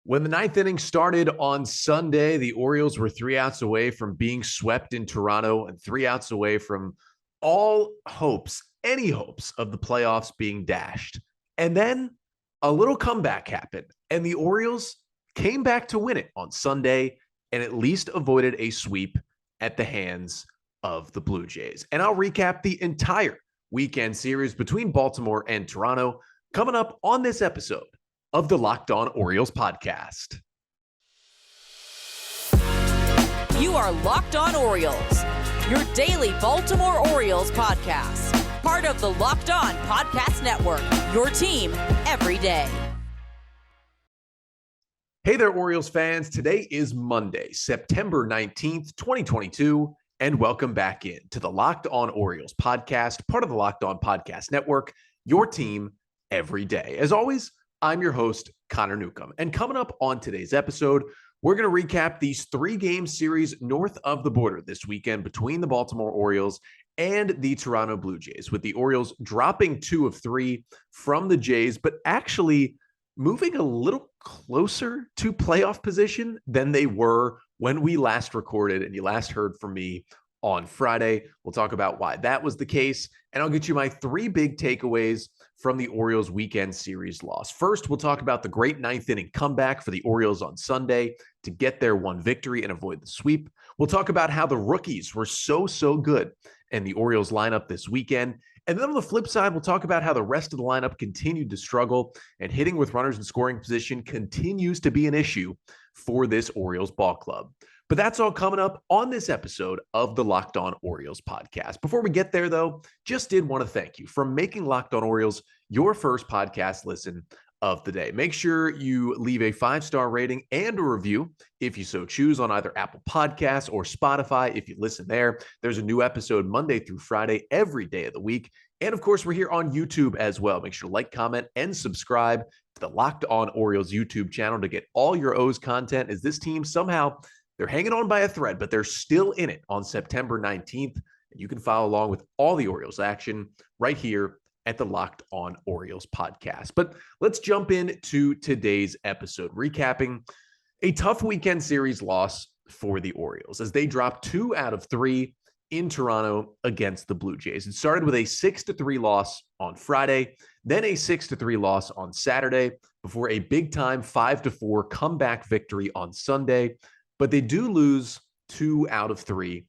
When the ninth inning started on Sunday, the Orioles were 3 outs away from being swept in Toronto and 3 outs away from all hopes, any hopes of the playoffs being dashed. And then a little comeback happened, and the Orioles came back to win it on Sunday and at least avoided a sweep at the hands of the Blue Jays. And I'll recap the entire weekend series between Baltimore and Toronto coming up on this episode of the Locked On Orioles podcast. You are Locked On Orioles, your daily Baltimore Orioles podcast. Part of the Locked On Podcast Network, your team every day. Hey there, Orioles fans. Today is Monday, September 19th, 2022, and welcome back in to the Locked On Orioles podcast, part of the Locked On Podcast Network, your team every day. As always, I'm your host, Connor Newcomb. And coming up on today's episode, we're going to recap these 3-game series north of the border this weekend between the Baltimore Orioles and the Toronto Blue Jays, with the Orioles dropping 2 of 3 from the Jays, but actually moving a little closer to playoff position than they were when we last recorded and you last heard from me on Friday. We'll talk about why that was the case, and I'll get you my 3 big takeaways from the Orioles weekend series loss. First, we'll talk about the great ninth inning comeback for the Orioles on Sunday to get their one victory and avoid the sweep. We'll talk about how the rookies were so good in the Orioles lineup this weekend. And then on the flip side, we'll talk about how the rest of the lineup continued to struggle and hitting with runners in scoring position continues to be an issue for this Orioles ball club. But that's all coming up on this episode of the Locked On Orioles podcast. Before we get there, though, just did want to thank you for making Locked On Orioles your first podcast listen of the day. Make sure you leave a 5-star rating and a review if you so choose on either Apple Podcasts or Spotify if you listen there. There's a new episode Monday through Friday every day of the week. And of course, we're here on YouTube as well. Make sure to like, comment, and subscribe to the Locked On Orioles YouTube channel to get all your O's content, as this team somehow they're hanging on by a thread, but they're still in it on September 19th. And you can follow along with all the Orioles action right here at the Locked On Orioles podcast. But let's jump into today's episode, recapping a tough weekend series loss for the Orioles as they dropped 2 out of 3 in Toronto against the Blue Jays. It started with a 6-3 loss on Friday, then a 6-3 loss on Saturday, before a big-time 5-4 comeback victory on Sunday. But they do lose 2 out of 3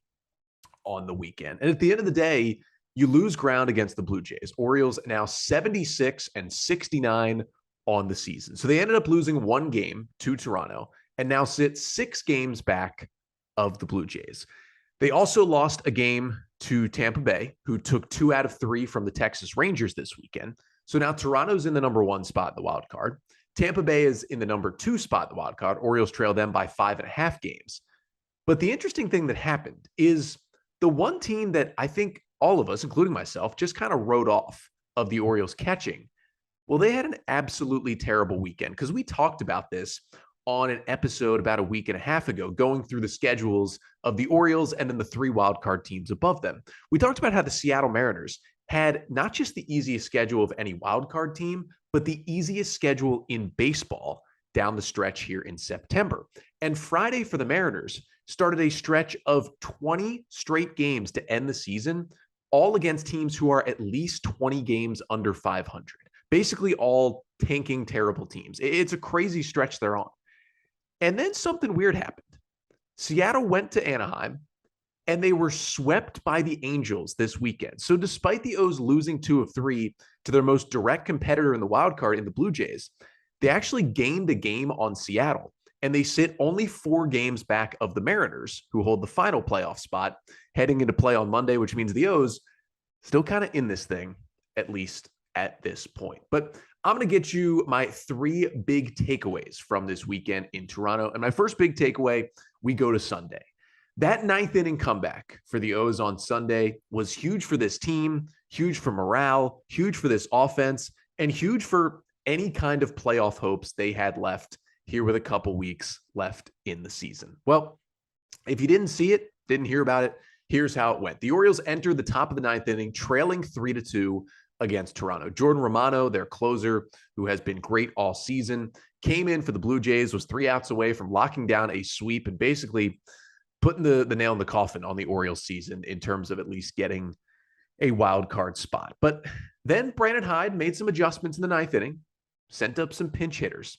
on the weekend. And at the end of the day, you lose ground against the Blue Jays. Orioles now 76-69 on the season. So they ended up losing 1 game to Toronto and now sit 6 games back of the Blue Jays. They also lost a game to Tampa Bay, who took 2 out of 3 from the Texas Rangers this weekend. So now Toronto's in the number 1 spot in the wild card. Tampa Bay is in the number 2 spot in the wild card. Orioles trail them by 5.5 games. But the interesting thing that happened is the one team that I think all of us, including myself, just kind of wrote off of the Orioles catching. Well, they had an absolutely terrible weekend, because we talked about this on an episode about a week and a half ago, going through the schedules of the Orioles and then the 3 wildcard teams above them. We talked about how the Seattle Mariners had not just the easiest schedule of any wildcard team, but the easiest schedule in baseball down the stretch here in September. And Friday for the Mariners started a stretch of 20 straight games to end the season, all against teams who are at least 20 games under 500. Basically all tanking terrible teams. It's a crazy stretch they're on. And then something weird happened. Seattle went to Anaheim, and they were swept by the Angels this weekend. So despite the O's losing 2 of 3 to their most direct competitor in the wild card in the Blue Jays, they actually gained a game on Seattle, and they sit only 4 games back of the Mariners, who hold the final playoff spot heading into play on Monday, which means the O's still kind of in this thing, at least at this point. But I'm going to get you my 3 big takeaways from this weekend in Toronto. And my first big takeaway, we go to Sunday. That ninth inning comeback for the O's on Sunday was huge for this team, huge for morale, huge for this offense, and huge for any kind of playoff hopes they had left here with a couple weeks left in the season. Well, if you didn't see it, didn't hear about it, here's how it went. The Orioles entered the top of the ninth inning, trailing 3-2 against Toronto. Jordan Romano, their closer, who has been great all season, came in for the Blue Jays, was 3 outs away from locking down a sweep and basically putting the nail in the coffin on the Orioles season in terms of at least getting a wild card spot. But then Brandon Hyde made some adjustments in the 9th inning, sent up some pinch hitters.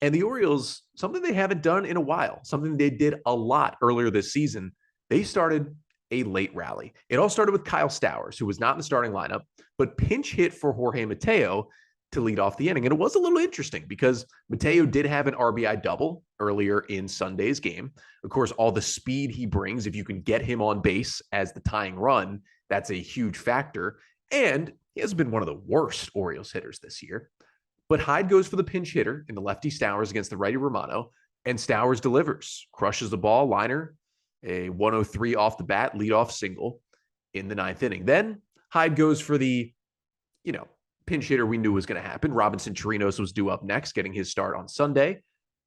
And the Orioles, something they haven't done in a while, something they did a lot earlier this season, they started a late rally. It all started with Kyle Stowers, who was not in the starting lineup, but pinch hit for Jorge Mateo to lead off the inning. And it was a little interesting because Mateo did have an RBI double earlier in Sunday's game. Of course, all the speed he brings, if you can get him on base as the tying run, that's a huge factor. And he has been one of the worst Orioles hitters this year. But Hyde goes for the pinch hitter in the lefty Stowers against the righty Romano, and Stowers delivers, crushes the ball, liner, a 103 off the bat, leadoff single in the 9th inning. Then Hyde goes for the, pinch hitter we knew was going to happen. Robinson Chirinos was due up next, getting his start on Sunday.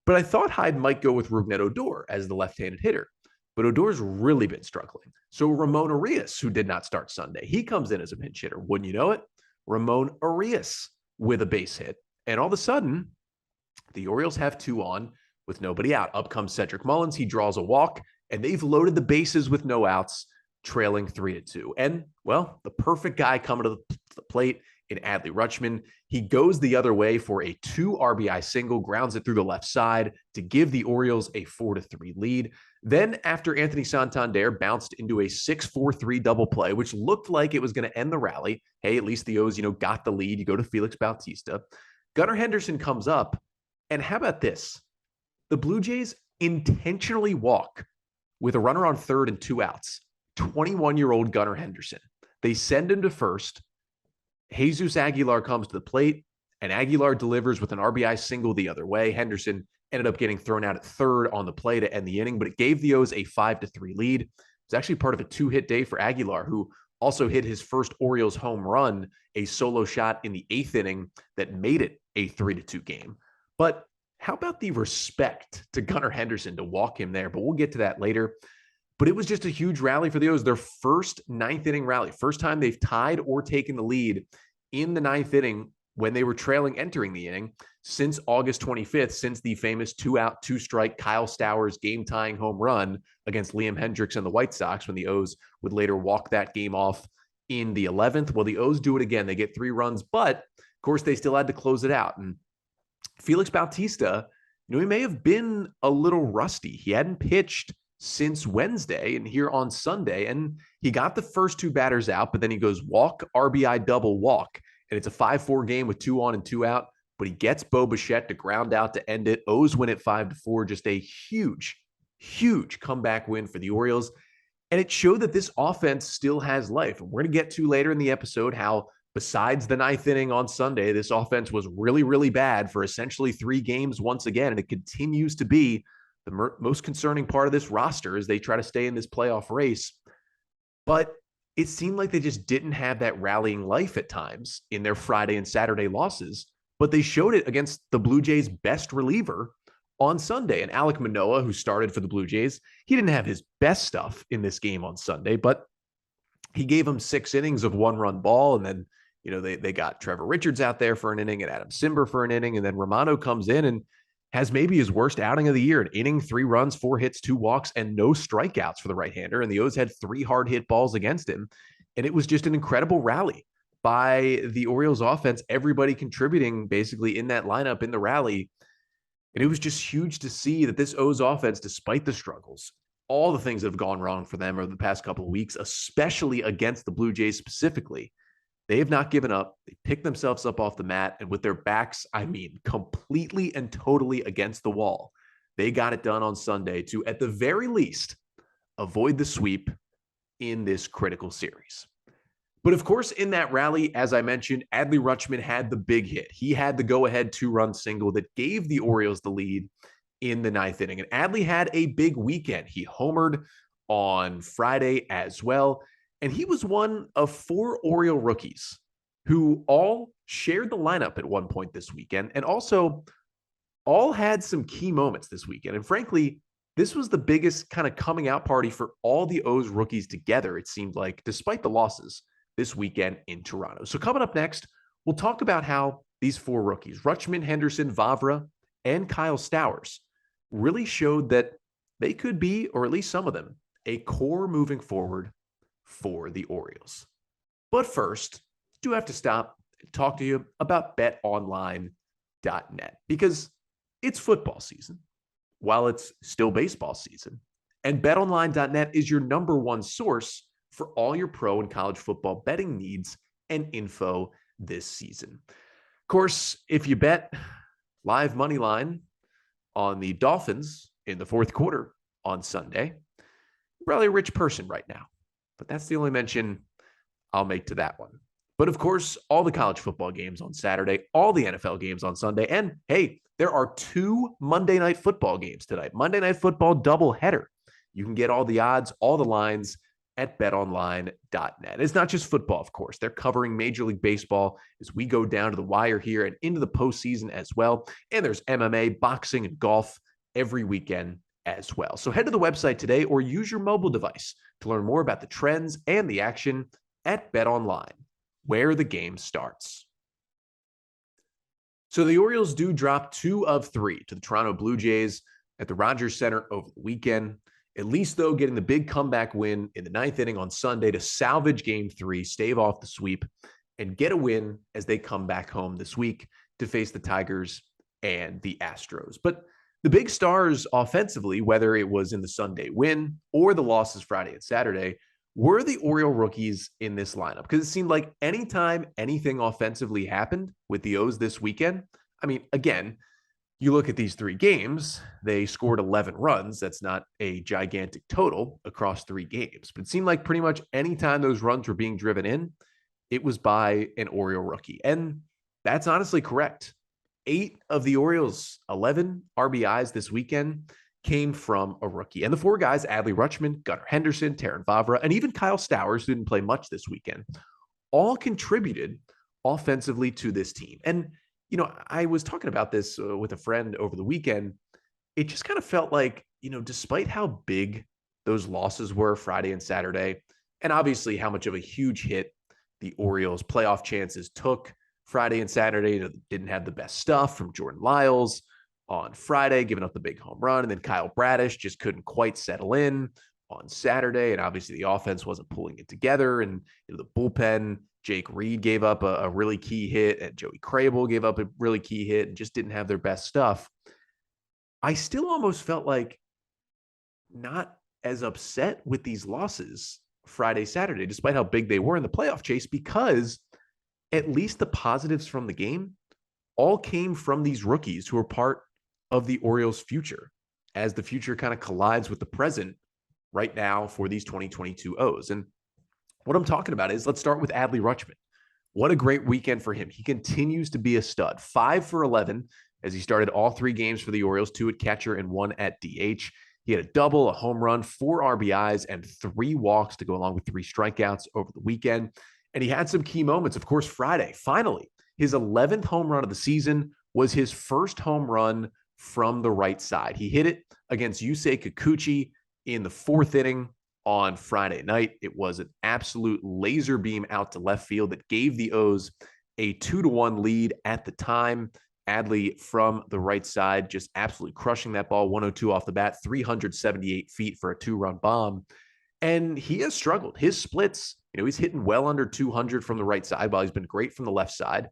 But I thought Hyde might go with Rougned Odor as the left-handed hitter. But Odor's really been struggling. So Ramon Arias, who did not start Sunday, he comes in as a pinch hitter. Wouldn't you know it? Ramon Arias with a base hit. And all of a sudden, the Orioles have 2 on with nobody out. Up comes Cedric Mullins. He draws a walk, and they've loaded the bases with no outs, trailing 3-2. And, well, the perfect guy coming to the plate in Adley Rutschman. He goes the other way for a 2 RBI single, grounds it through the left side to give the Orioles a 4-3 lead. Then, after Anthony Santander bounced into a 6-4-3 double play, which looked like it was going to end the rally. Hey, at least the O's, got the lead. You go to Felix Bautista. Gunnar Henderson comes up, and how about this? The Blue Jays intentionally walk with a runner on third and 2 outs. 21-year-old Gunnar Henderson. They send him to first. Jesus Aguilar comes to the plate, and Aguilar delivers with an RBI single the other way. Henderson ended up getting thrown out at third on the play to end the inning, but it gave the O's a 5-3 lead. It was actually part of a 2-hit day for Aguilar, who also hit his first Orioles home run, a solo shot in the 8th inning that made it a 3-2 game. But how about the respect to Gunnar Henderson to walk him there? But we'll get to that later. But it was just a huge rally for the O's, their first 9th inning rally. First time they've tied or taken the lead in the 9th inning when they were trailing entering the inning since August 25th, since the famous 2-out, 2-strike Kyle Stowers game-tying home run against Liam Hendricks and the White Sox, when the O's would later walk that game off in the 11th. Well, the O's do it again. They get 3 runs, but of course they still had to close it out. And Felix Bautista, he may have been a little rusty. He hadn't pitched since Wednesday and here on Sunday, and he got the first 2 batters out, but then he goes walk, RBI double, walk, and it's a 5-4 game with 2 on and 2 out, but he gets Bo Bichette to ground out to end it. O's win it 5-4, just a huge comeback win for the Orioles, and it showed that this offense still has life. And we're going to get to later in the episode how, besides the 9th inning on Sunday, this offense was really bad for essentially 3 games once again, and it continues to be the most concerning part of this roster as they try to stay in this playoff race. But it seemed like they just didn't have that rallying life at times in their Friday and Saturday losses, but they showed it against the Blue Jays' best reliever on Sunday. And Alek Manoah, who started for the Blue Jays, he didn't have his best stuff in this game on Sunday, but he gave them 6 innings of 1-run ball. And then, they got Trevor Richards out there for an inning and Adam Simber for an inning. And then Romano comes in and has maybe his worst outing of the year, an inning, 3 runs, 4 hits, 2 walks, and no strikeouts for the right-hander. And the O's had 3 hard hit balls against him. And it was just an incredible rally by the Orioles offense, everybody contributing basically in that lineup in the rally. And it was just huge to see that this O's offense, despite the struggles, all the things that have gone wrong for them over the past couple of weeks, especially against the Blue Jays specifically, they have not given up. They picked themselves up off the mat, and with their backs, completely and totally against the wall, they got it done on Sunday to, at the very least, avoid the sweep in this critical series. But of course, in that rally, as I mentioned, Adley Rutschman had the big hit. He had the go-ahead 2-run single that gave the Orioles the lead in the 9th inning. And Adley had a big weekend. He homered on Friday as well. And he was one of 4 Oriole rookies who all shared the lineup at one point this weekend, and also all had some key moments this weekend. And frankly, this was the biggest kind of coming out party for all the O's rookies together, it seemed like, despite the losses this weekend in Toronto. So coming up next, we'll talk about how these 4 rookies, Rutschman, Henderson, Vavra, and Kyle Stowers really showed that they could be, or at least some of them, a core moving forward for the Orioles. But first, I do have to stop and talk to you about betonline.net because it's football season while it's still baseball season. And betonline.net is your number one source for all your pro and college football betting needs and info this season. Of course, if you bet live money line on the Dolphins in the fourth quarter on Sunday, you're probably a rich person right now. But that's the only mention I'll make to that one. But of course, all the college football games on Saturday, all the NFL games on Sunday, and hey, there are 2 Monday Night Football games tonight. Monday Night Football doubleheader. You can get all the odds, all the lines at betonline.net. It's not just football, of course. They're covering Major League Baseball as we go down to the wire here and into the postseason as well. And there's MMA, boxing, and golf every weekend as well. So head to the website today or use your mobile device to learn more about the trends and the action at BetOnline, where the game starts. So the Orioles do drop 2 of 3 to the Toronto Blue Jays at the Rogers Center over the weekend. At least, though, getting the big comeback win in the 9th inning on Sunday to salvage Game 3, stave off the sweep, and get a win as they come back home this week to face the Tigers and the Astros. But the big stars offensively, whether it was in the Sunday win or the losses Friday and Saturday, were the Oriole rookies in this lineup. Because it seemed like anytime anything offensively happened with the O's this weekend, I mean, again, you look at these 3 games, they scored 11 runs. That's not a gigantic total across 3 games. But it seemed like pretty much anytime those runs were being driven in, it was by an Oriole rookie. And that's honestly correct. 8 of the Orioles' 11 RBIs this weekend came from a rookie. And the 4 guys, Adley Rutschman, Gunnar Henderson, Terrin Vavra, and even Kyle Stowers, who didn't play much this weekend, all contributed offensively to this team. And you know, I was talking about this with a friend over the weekend. It just kind of felt like, you know, despite how big those losses were Friday and Saturday, and obviously how much of a huge hit the Orioles' playoff chances took Friday and Saturday, you know, didn't have the best stuff from Jordan Lyles on Friday, giving up the big home run, and then Kyle Bradish just couldn't quite settle in on Saturday, and obviously the offense wasn't pulling it together, and you know, the bullpen, Jake Reed gave up a really key hit, and Joey Crable gave up a really key hit and just didn't have their best stuff. I still almost felt like not as upset with these losses Friday, Saturday, despite how big they were in the playoff chase, because at least the positives from the game all came from these rookies who are part of the Orioles' future as the future kind of collides with the present right now for these 2022 O's. And what I'm talking about is, let's start with Adley Rutschman. What a great weekend for him. He continues to be a stud. 5 for 11 as he started all 3 games for the Orioles, 2 at catcher and 1 at DH. He had a double, a home run, 4 RBIs, and 3 walks to go along with 3 strikeouts over the weekend. And he had some key moments. Of course, Friday, finally, his 11th home run of the season was his first home run from the right side. He hit it against Yusei Kikuchi in the 4th inning on Friday night. It was an absolute laser beam out to left field that gave the O's a 2-1 lead at the time. Adley from the right side, just absolutely crushing that ball, 102 off the bat, 378 feet for a 2-run bomb. And he has struggled. His splits, you know, he's hitting well under 200 from the right side, while he's been great from the left side.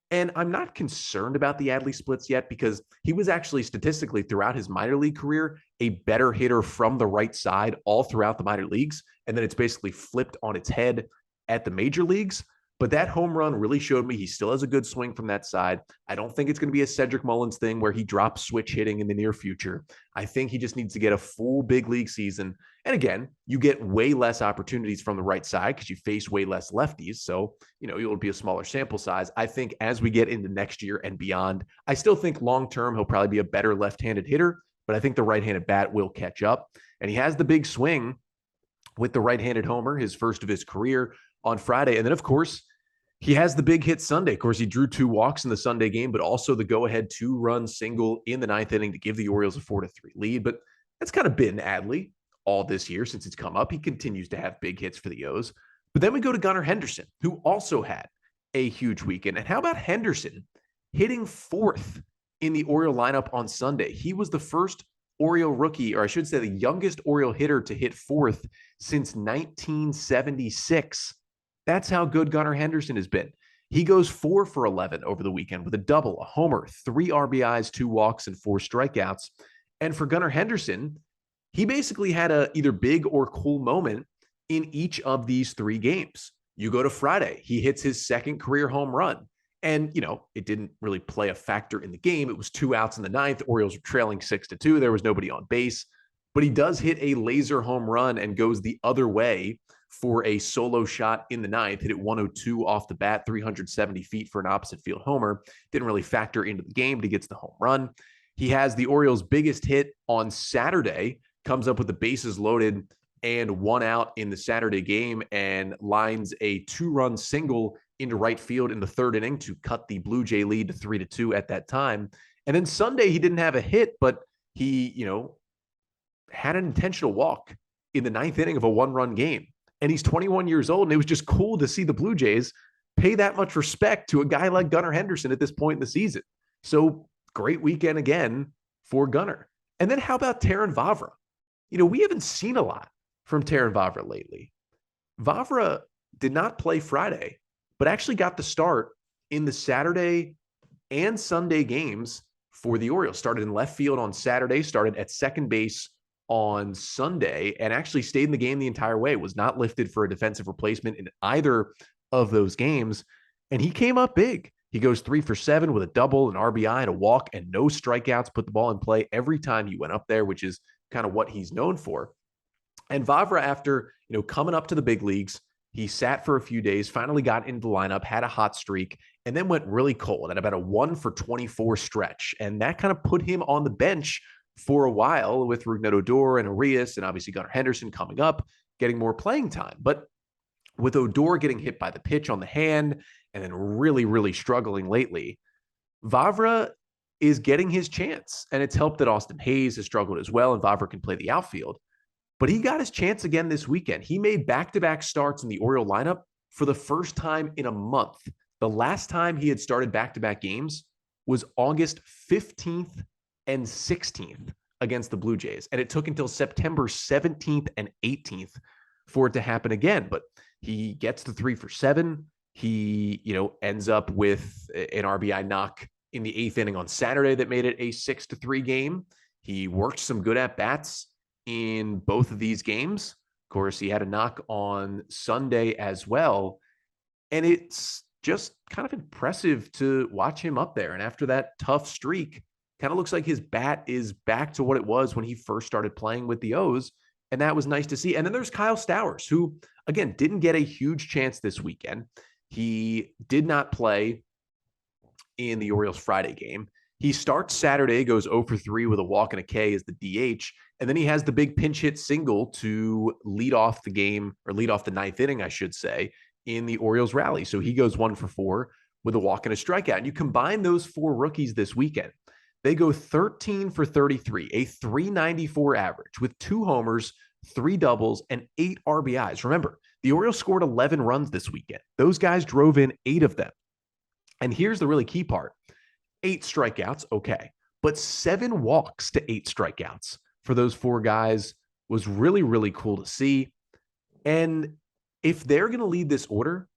And I'm not concerned about the Adley splits yet, because he was actually statistically throughout his minor league career a better hitter from the right side all throughout the minor leagues. And then it's basically flipped on its head at the major leagues. But that home run really showed me he still has a good swing from that side. I don't think it's going to be a Cedric Mullins thing where he drops switch hitting in the near future. I think he just needs to get a full big league season. And again, you get way less opportunities from the right side because you face way less lefties. So, you know, it'll be a smaller sample size. I think as we get into next year and beyond, I still think long-term he'll probably be a better left-handed hitter, but I think the right-handed bat will catch up. And he has the big swing with the right-handed homer, his first of his career on Friday. And then, of course, he has the big hit Sunday. Of course, he drew 2 walks in the Sunday game, but also the go-ahead 2-run single in the 9th inning to give the Orioles a 4-3 lead. But that's kind of been Adley all this year since it's come up. He continues to have big hits for the O's. But then we go to Gunnar Henderson, who also had a huge weekend. And how about Henderson hitting 4th in the Oriole lineup on Sunday. He was the first Oriole rookie, or I should say the youngest Oriole hitter to hit fourth since 1976. That's how good Gunnar Henderson has been. He goes 4 for 11 over the weekend with a double, a homer, 3 RBIs, 2 walks, and 4 strikeouts. And for Gunnar Henderson, he basically had a either big or cool moment in each of these 3 games. You go to Friday, he hits his second career home run. And, it didn't really play a factor in the game. It was 2 outs in the ninth. Orioles were trailing 6-2. There was nobody on base. But he does hit a laser home run and goes the other way for a solo shot in the ninth. Hit it 102 off the bat, 370 feet for an opposite field homer. Didn't really factor into the game, but he gets the home run. He has the Orioles' biggest hit on Saturday, comes up with the bases loaded and 1 out in the Saturday game, and lines a 2-run single into right field in the 3rd inning to cut the Blue Jay lead to 3-2 at that time. And then Sunday, he didn't have a hit, but he, had an intentional walk in the 9th inning of a 1-run game. And he's 21 years old, and it was just cool to see the Blue Jays pay that much respect to a guy like Gunnar Henderson at this point in the season. So great weekend again for Gunnar. And then how about Terrin Vavra? We haven't seen a lot from Terrin Vavra lately. Vavra did not play Friday, but actually got the start in the Saturday and Sunday games for the Orioles. Started in left field on Saturday, started at second base on Sunday, and actually stayed in the game the entire way. Was not lifted for a defensive replacement in either of those games, and he came up big. He goes 3 for 7 with a double, an RBI, and a walk, and no strikeouts. Put the ball in play every time he went up there, which is kind of what he's known for. And Vavra, after coming up to the big leagues, he sat for a few days, finally got into the lineup, had a hot streak, and then went really cold at about a 1 for 24 stretch. And that kind of put him on the bench for a while with Rougned Odor and Arias, and obviously Gunnar Henderson coming up, getting more playing time. But with Odor getting hit by the pitch on the hand and then really, really struggling lately, Vavra is getting his chance. And it's helped that Austin Hayes has struggled as well, and Vavra can play the outfield. But he got his chance again this weekend. He made back-to-back starts in the Oriole lineup for the first time in a month. The last time he had started back-to-back games was August 15th and 16th against the Blue Jays. And it took until September 17th and 18th for it to happen again. But he gets the 3 for 7. He, ends up with an RBI knock in the 8th inning on Saturday that made it a 6-3 game. He worked some good at-bats in both of these games. Of course, he had a knock on Sunday as well. And it's just kind of impressive to watch him up there. And after that tough streak, kind of looks like his bat is back to what it was when he first started playing with the O's. And that was nice to see. And then there's Kyle Stowers, who, again, didn't get a huge chance this weekend. He did not play in the Orioles Friday game. He starts Saturday, goes 0 for 3 with a walk and a K as the DH. And then he has the big pinch hit single to lead off the game, or lead off the 9th inning, I should say, in the Orioles rally. So he goes 1 for 4 with a walk and a strikeout. And you combine those 4 rookies this weekend, they go 13 for 33, a 394 average with 2 homers, 3 doubles, and 8 RBIs. Remember, the Orioles scored 11 runs this weekend. Those guys drove in 8 of them. And here's the really key part. 8 strikeouts, okay. But 7 walks to 8 strikeouts for those 4 guys was really, really cool to see. And if they're going to lead this order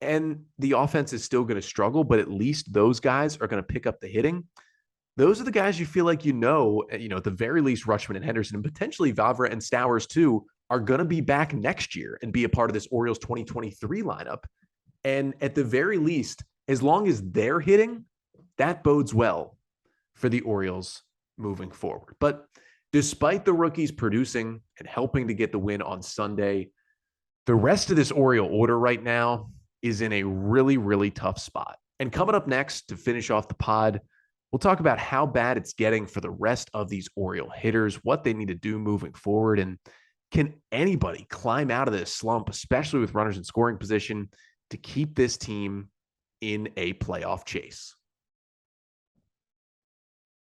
and the offense is still going to struggle, but at least those guys are going to pick up the hitting, those are the guys you feel like at the very least, Rutschman and Henderson, and potentially Vavra and Stowers too, are going to be back next year and be a part of this Orioles 2023 lineup. And at the very least, as long as they're hitting, that bodes well for the Orioles moving forward. But despite the rookies producing and helping to get the win on Sunday, the rest of this Oriole order right now is in a really, really tough spot. And coming up next to finish off the pod, we'll talk about how bad it's getting for the rest of these Oriole hitters, what they need to do moving forward, and can anybody climb out of this slump, especially with runners in scoring position, to keep this team in a playoff chase.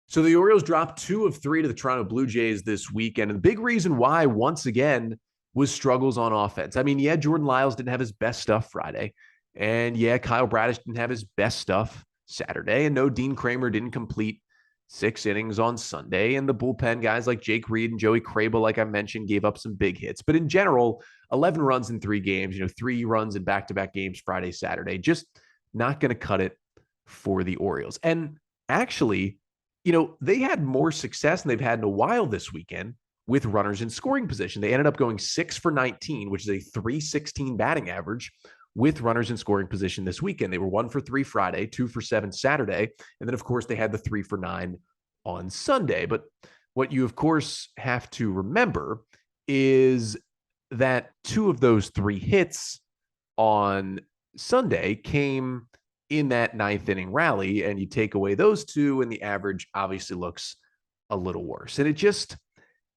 So the Orioles dropped 2 of 3 to the Toronto Blue Jays this weekend. And the big reason why, once again, was struggles on offense. I mean, Jordan Lyles didn't have his best stuff Friday. And Kyle Bradish didn't have his best stuff Saturday. And no, Dean Kramer didn't complete 6 innings on Sunday. And the bullpen guys like Jake Reed and Joey Crable, like I mentioned, gave up some big hits. But in general, 11 runs in 3 games, 3 runs in back-to-back games Friday, Saturday, just not going to cut it for the Orioles. And actually, they had more success than they've had in a while this weekend with runners in scoring position. They ended up going 6 for 19, which is a .316 batting average with runners in scoring position this weekend. They were 1 for 3 Friday, 2 for 7 Saturday. And then, of course, they had the 3 for 9 on Sunday. But what you, of course, have to remember is that 2 of those 3 hits on Sunday came in that 9th inning rally, and you take away those 2, and the average obviously looks a little worse. And it just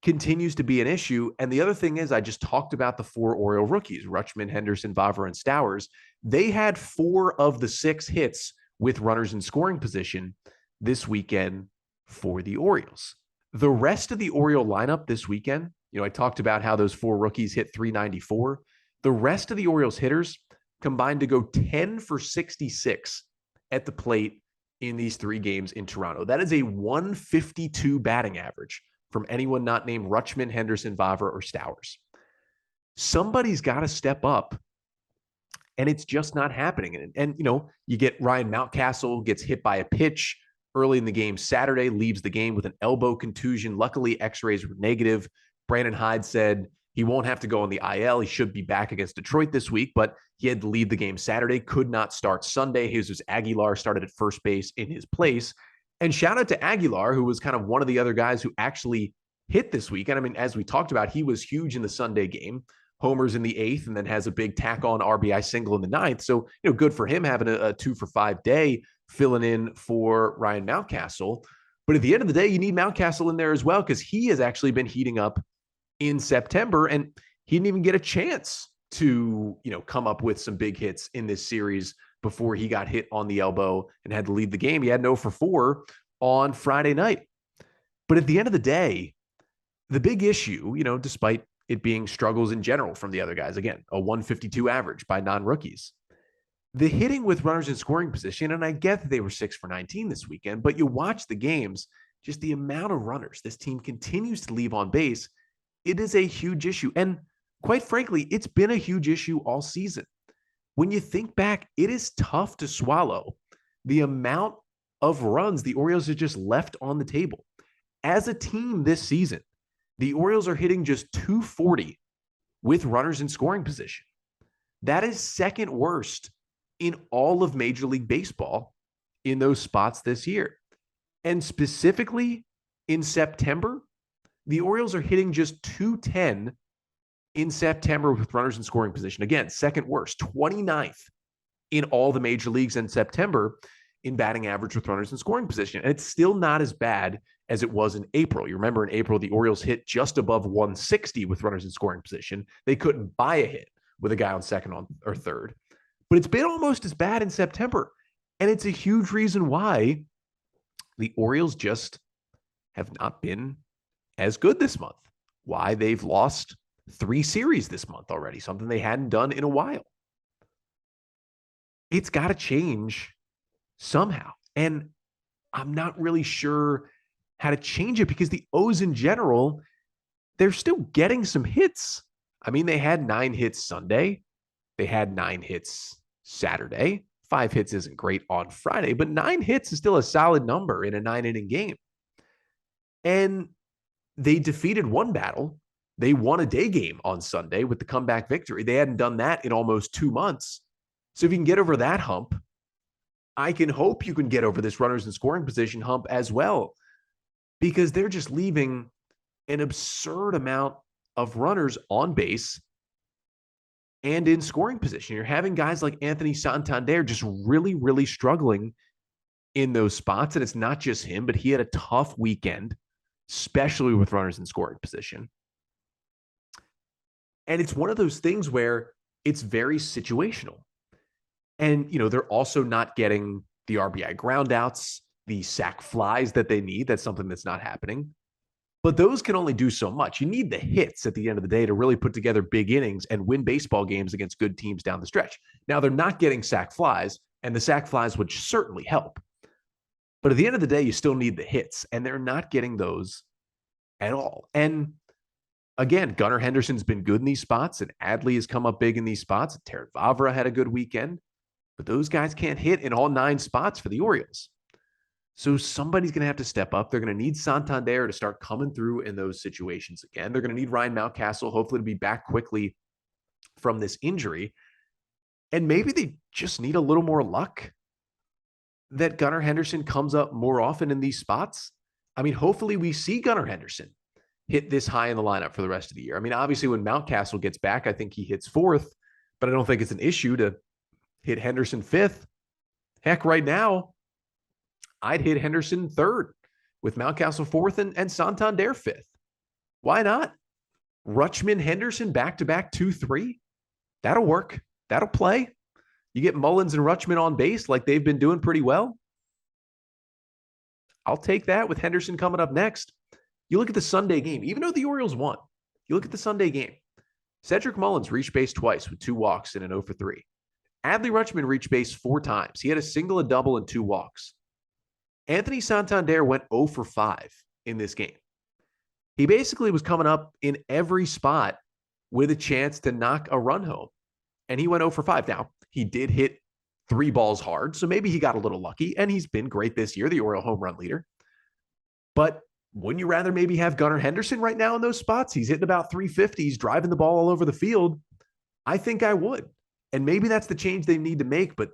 continues to be an issue. And the other thing is, I just talked about the 4 Oriole rookies, Rutschman, Henderson, Vavra, and Stowers. They had 4 of the 6 hits with runners in scoring position this weekend for the Orioles. The rest of the Oriole lineup this weekend, I talked about how those 4 rookies hit .394. The rest of the Orioles hitters combined to go 10 for 66 at the plate in these 3 games in Toronto. That is a .152 batting average from anyone not named Rutschman, Henderson, Vavra, or Stowers. Somebody's got to step up, and it's just not happening. And you get Ryan Mountcastle gets hit by a pitch early in the game Saturday, leaves the game with an elbow contusion. Luckily, x-rays were negative. Brandon Hyde said he won't have to go on the IL. He should be back against Detroit this week, but he had to leave the game Saturday, could not start Sunday. Jesus Aguilar started at first base in his place. And shout out to Aguilar, who was kind of one of the other guys who actually hit this week. And I mean, as we talked about, he was huge in the Sunday game. Homers in the 8th, and then has a big tack-on RBI single in the 9th. So, good for him having a 2 for 5 day filling in for Ryan Mountcastle. But at the end of the day, you need Mountcastle in there as well, because he has actually been heating up in September, and he didn't even get a chance to, come up with some big hits in this series before he got hit on the elbow and had to leave the game. He had 0 for 4 on Friday night. But at the end of the day, the big issue, despite it being struggles in general from the other guys, again, a .152 average by non-rookies, the hitting with runners in scoring position, and I get that they were 6 for 19 this weekend, but you watch the games, just the amount of runners this team continues to leave on base, it is a huge issue. And quite frankly, it's been a huge issue all season. When you think back, it is tough to swallow the amount of runs the Orioles have just left on the table. As a team this season, the Orioles are hitting just .240 with runners in scoring position. That is second worst in all of Major League Baseball in those spots this year. And specifically in September, the Orioles are hitting just .210 in September with runners in scoring position. Again, second worst, 29th in all the major leagues in September in batting average with runners in scoring position. And it's still not as bad as it was in April. You remember in April, the Orioles hit just above 160 with runners in scoring position. They couldn't buy a hit with a guy on second or third. But it's been almost as bad in September. And it's a huge reason why the Orioles just have not been as good this month. Why they've lost 3 series this month already, something they hadn't done in a while. It's got to change somehow. And I'm not really sure how to change it, because the O's in general, they're still getting some hits. I mean, they had 9 hits Sunday. They had 9 hits Saturday. 5 hits isn't great on Friday, but 9 hits is still a solid number in a 9-inning game. And they defeated one battle. They won a day game on Sunday with the comeback victory. They hadn't done that in almost 2 months. So if you can get over that hump, I can hope you can get over this runners in scoring position hump as well, because they're just leaving an absurd amount of runners on base and in scoring position. You're having guys like Anthony Santander just really, really struggling in those spots. And it's not just him, but he had a tough weekend, especially with runners in scoring position. And it's one of those things where it's very situational. And, they're also not getting the RBI groundouts, the sac flies that they need. That's something that's not happening. But those can only do so much. You need the hits at the end of the day to really put together big innings and win baseball games against good teams down the stretch. Now, they're not getting sac flies, and the sac flies would certainly help. But at the end of the day, you still need the hits, and they're not getting those at all. And again, Gunnar Henderson's been good in these spots, and Adley has come up big in these spots. Terrin Vavra had a good weekend, but those guys can't hit in all 9 spots for the Orioles. So somebody's going to have to step up. They're going to need Santander to start coming through in those situations again. They're going to need Ryan Mountcastle, hopefully, to be back quickly from this injury. And maybe they just need a little more luck that Gunnar Henderson comes up more often in these spots. I mean, hopefully we see Gunnar Henderson hit this high in the lineup for the rest of the year. I mean, obviously when Mountcastle gets back, I think he hits 4th, but I don't think it's an issue to hit Henderson 5th. Heck, right now, I'd hit Henderson 3rd with Mountcastle 4th and Santander 5th. Why not? Rutschman, Henderson, back-to-back 2-3. That'll work. That'll play. You get Mullins and Rutschman on base like they've been doing pretty well. I'll take that with Henderson coming up next. You look at the Sunday game, even though the Orioles won, you look at the Sunday game. Cedric Mullins reached base twice with 2 walks and an 0-for-3. Adley Rutschman reached base 4 times. He had a single, a double, and 2 walks. Anthony Santander went 0-for-5 in this game. He basically was coming up in every spot with a chance to knock a run home, and he went 0-for-5. Now, he did hit 3 balls hard, so maybe he got a little lucky, and he's been great this year, the Oriole home run leader. But wouldn't you rather maybe have Gunnar Henderson right now in those spots? He's hitting about 350s, driving the ball all over the field. I think I would. And maybe that's the change they need to make, but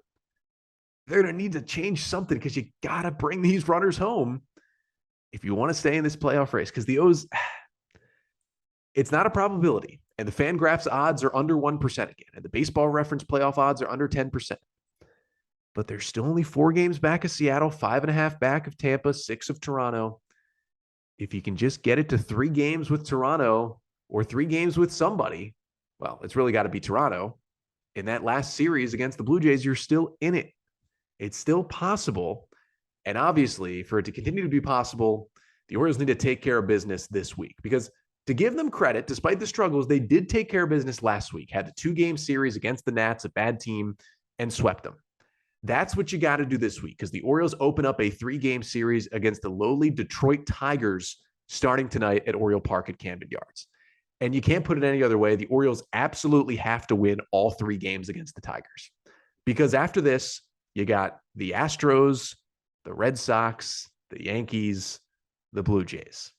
they're going to need to change something because you got to bring these runners home if you want to stay in this playoff race. Because the O's, it's not a probability. And the Fangraphs odds are under 1% again. And the Baseball Reference playoff odds are under 10%. But they're still only 4 games back of Seattle, 5.5 back of Tampa, 6 of Toronto. If you can just get it to 3 games with Toronto or 3 games with somebody, well, it's really got to be Toronto. In that last series against the Blue Jays, you're still in it. It's still possible. And obviously, for it to continue to be possible, the Orioles need to take care of business this week. Because to give them credit, despite the struggles, they did take care of business last week. Had the 2-game series against the Nats, a bad team, and swept them. That's what you got to do this week because the Orioles open up a 3-game series against the lowly Detroit Tigers starting tonight at Oriole Park at Camden Yards. And you can't put it any other way. The Orioles absolutely have to win all 3 games against the Tigers because after this, you got the Astros, the Red Sox, the Yankees, the Blue Jays.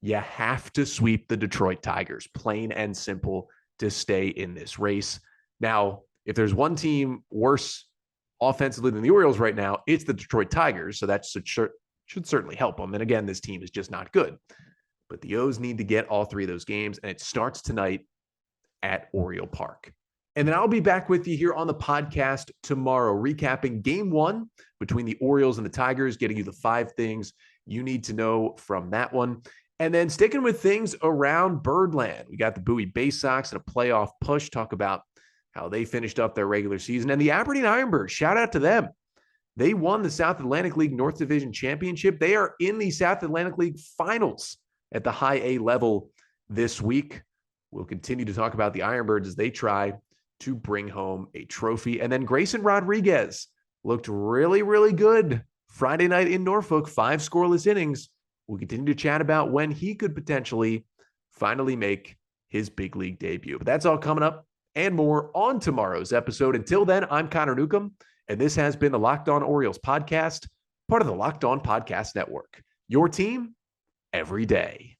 You have to sweep the Detroit Tigers, plain and simple, to stay in this race. Now, if there's one team worse offensively than the Orioles right now, it's the Detroit Tigers. So that should certainly help them. And again, this team is just not good. But the O's need to get all 3 of those games, and it starts tonight at Oriole Park. And then I'll be back with you here on the podcast tomorrow, recapping game 1 between the Orioles and the Tigers, getting you the 5 things you need to know from that one. And then sticking with things around Birdland. We got the Bowie Bay Sox and a playoff push, talk about how they finished up their regular season. And the Aberdeen Ironbirds, shout out to them. They won the South Atlantic League North Division Championship. They are in the South Atlantic League Finals at the high A level this week. We'll continue to talk about the Ironbirds as they try to bring home a trophy. And then Grayson Rodriguez looked really, really good Friday night in Norfolk, 5 scoreless innings. We'll continue to chat about when he could potentially finally make his big league debut. But that's all coming up and more on tomorrow's episode. Until then, I'm Connor Newcomb, and this has been the Locked On Orioles podcast, part of the Locked On Podcast Network. Your team every day.